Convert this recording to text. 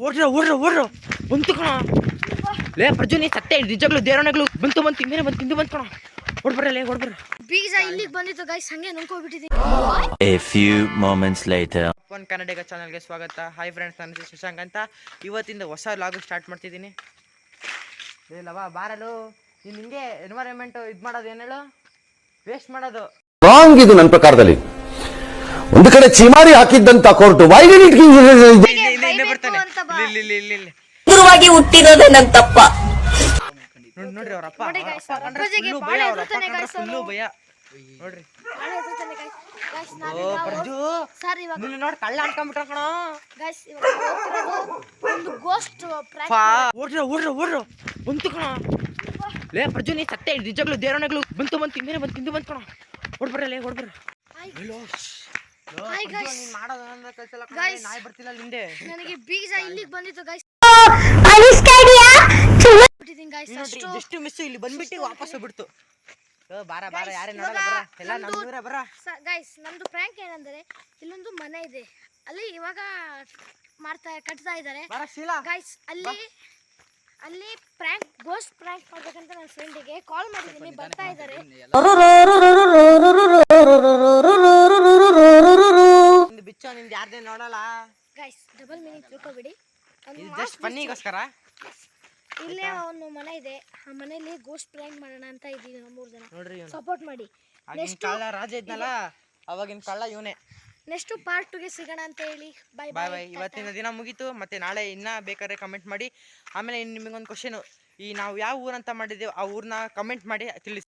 ಓಡ್ರು ಬಂತು ಕಣ. ಲೇ ಪ್ರಜು ನೀ ಸತ್ತೆ ನಿಜಗಳು ದೇವರಣೆಗಳು ಬಂತು ಇನ್ನೇನೆ ಬಂತು ಕಣ. ಓಡ್ಬರ್ರ ಬೀಜ ಇಲ್ಲಿಗೆ ಬಂದಿತ್ತು ಗೈಸ್, ಹಂಗೆ ನುಂಗ್ಕೋಬಿಟ್ಟಿದ್ದೀನಿ. A few moments later. One Kannadiga ಚಾನಲ್ಗೆ ಸ್ವಾಗತ. ಹಾಯ್ ಫ್ರೆಂಡ್ಸ್, ನನ್ನ ಹೆಸರು ಶಶಾಂಕ್ ಅಂತ. ಇವತ್ತಿಂದ ಹೊಸ ಲಾಗು ಸ್ಟಾರ್ಟ್ ಮಾಡ್ತಿದ್ದೀನಿ. ಇಲ್ಲವಾ ಬಾರಲು ನೀನು ಹಿಂಗೆ ಎನ್ವೈರನ್ಮೆಂಟ್ ಇದು ಮಾಡೋದು ಏನು ಹೇಳು, ವೇಸ್ಟ್ ಮಾಡೋದು ರಾಂಗ್. ಇದು ನನ್ನ ಪ್ರಕಾರದಲ್ಲಿ ಒಂದು ಕಡೆ ಚಿಮಾರಿ ಹಾಕಿದ್ದಂತ ಕೋರ್ಟು ಶುರುವಾಗಿ ಹುಟ್ಟಿರೋದೇ ನನ್ ತಪ್ಪ. ನೋಡ್ರಿ ಅವ್ರಪ್ಪ ಭಯ ನೋಡ್ರಿ. ಓ ಪ್ರಜು ನೀನು ನೋಡಿ ಕಳ್ಳ ಅನ್ಕೊಂಡ್ಬಿಟ್ರ ಕಣ. ಓಡ್ರು ಬಂತು ಕಣ. ಲೇ ಪ್ರಜು ನೀ ಸತ್ತೆ ನಿಜಗಳು ದೇವರಣೆಗಳು ಬಂತು ಇನ್ನೇನೆ ಬಂತು ಕಣ. ಓಡ್ಬರ್ರ ನಾಯಿ ಬರ್ತಿಲ್ಲ ಹಿಂದೆ. ನನಗೆ ಬೀಜ ಇಲ್ಲಿಗೆ ಬಂದಿತ್ತು ಗೈಸ್. ಜಸ್ಟ್ ಮಿಸ್ ಇಲ್ಲಿ ಬಂದ್ಬಿಟ್ಟು ವಾಪಸ್ ಹೋಗ್ಬಿಡ್ತು. ಬಾರ ಯಾರೇ ನೋಡಲ್ಲ ಎಲ್ಲ ನಮ್ಮೂರ ಬರ. ಗೈಸ್ ನಮ್ದು ಪ್ರ್ಯಾಂಕ್ ಏನಂದ್ರೆ, ಇಲ್ಲೊಂದು ಮನೆ ಇದೆ, ಅಲ್ಲಿ ಇವಾಗ ಕಟ್ತಾ ಇದ್ದಾರೆ ಗೈಸ್. ಅಲ್ಲಿ ಪ್ರ್ಯಾಂಕ್ ಗೋಸ್ಟ್ ಪ್ರ್ಯಾಂಕ್ ಮಾಡ್ಬೇಕಂತ ನನ್ನ ಫ್ರೆಂಡಿಗೆ ಕಾಲ್ ಮಾಡಿದ್ದೀನಿ, ಬರ್ತಾ ಇದ್ದಾರೆ. ಬಿಚ್ಚ ನಿಂದ ಯಾರ್ದೇ ನೋಡಲ್ಲ ಗೈಸ್, ಡಬಲ್ ಮೀನಿಂಗ್ ತಿಳ್ಕೊಬಿಡಿ. ಜಸ್ಟ್ ಫನ್ನಿಗೋಸ್ಕರ. ಇಲ್ಲೇ ಒಂದು ಮನೆ ಇದೆ, ಆ ಮನೆಯಲ್ಲಿ ಗೋಸ್ಟ್ ಪ್ರ್ಯಾಂಕ್ ಮಾಡೋಣ ಅಂತ ಇದ್ದೀವಿ. ನಾವು 3 ಜನ ನೋಡ್ರಿ, ಸಪೋರ್ಟ್ ಮಾಡಿ. ನೆಕ್ಸ್ಟ್ ಕಳ್ಳ ರಾಜ ಇದ್ನಲ್ಲ, ಅವಾಗಿನ ಕಳ್ಳ ಇವನೇ. ನೆಕ್ಸ್ಟ್ ಪಾರ್ಟ್ 2ಗೆ ಸಿಗೋಣ ಅಂತ ಹೇಳಿ ಬೈ ಬಾಯ್. ಇವತ್ತಿನ ದಿನ ಮುಗೀತು, ಮತ್ತೆ ನಾಳೆ ಇನ್ನ ಬೇಕಾದ್ರೆ ಕಮೆಂಟ್ ಮಾಡಿ. ಆಮೇಲೆ ನಿಮಗೊಂದು ಕ್ವಶನ್, ಈ ನಾವು ಯಾವ ಊರಂತ ಮಾಡಿದ್ದೇವೆ ಆ ಊರನ್ನ ಕಮೆಂಟ್ ಮಾಡಿ ತಿಳಿಸಿ.